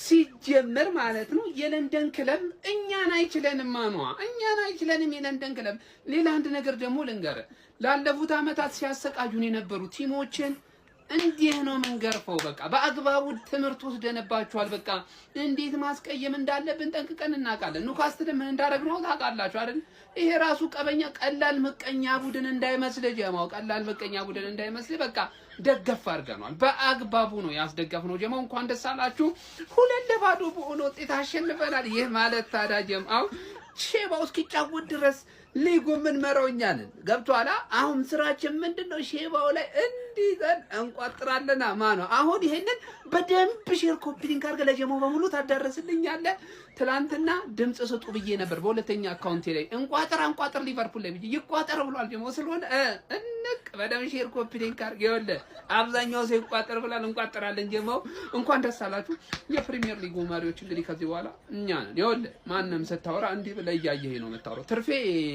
ሲጀመር ማለት ነው የለንደን ክለብ እኛን አይችለንም እኛን አይችለንም የለንደን ክለብ። ሌላ አንድ ነገር ደግሞ ልንገር፣ ላለፉት አመታት ሲያሰቃዩን የነበሩ ቲሞችን እንዲህ ነው መንገርፈው። በቃ በአግባቡ ትምህርት ወስደንባችኋል። በቃ እንዴት ማስቀየም እንዳለብን ጠንቅቀን እናውቃለን። ኒውካስትል ምን እንዳደረግነው ታውቃላችሁ አይደል? ይሄ ራሱ ቀላል ምቀኛ ቡድን እንዳይመስል ጀማው፣ ቀላል ምቀኛ ቡድን እንዳይመስል በቃ ደገፍ አድርገናል። በአግባቡ ነው ያስደገፍነው ጀማው። እንኳን ደስ አላችሁ። 2-0 በሆነ ውጤት አሸንፈናል። ይህ ማለት ታዲያ ጀማው ሼባው እስኪጫወት ድረስ ሊጉ ምን መረውኛልን ገብቷላ። አሁን ስራችን ምንድነው? ሼባው ላይ እንዲዘን እንቋጥራለና ማነው አሁን ይሄንን በደንብ ሼር ኮፒ ሊንክ አድርገህ ለጀማው በሙሉ ታዳረስልኛለህ። ትላንትና ድምጽ ስጡ ብዬ ነበር በሁለተኛ አካውንቴ ላይ እንቋጥር ሊቨርፑል ላይ ብዬ ይቋጠር ብሏል ጀማው። ስለሆነ እንቅ በደንብ ሼር ኮፒ ሊንክ አድርገህ ይኸውልህ አብዛኛው ሰው ይቋጠር ብሏል። እንቋጥራለን ጀማው። እንኳን ደስ አላችሁ የፕሪሚየር ሊጉ መሪዎች። እንግዲህ ከዚህ በኋላ እኛ ነን። ይኸውልህ ማንንም ስታወራ እንዲህ ብለህ እያየህ ነው የምታወራው። ትርፌ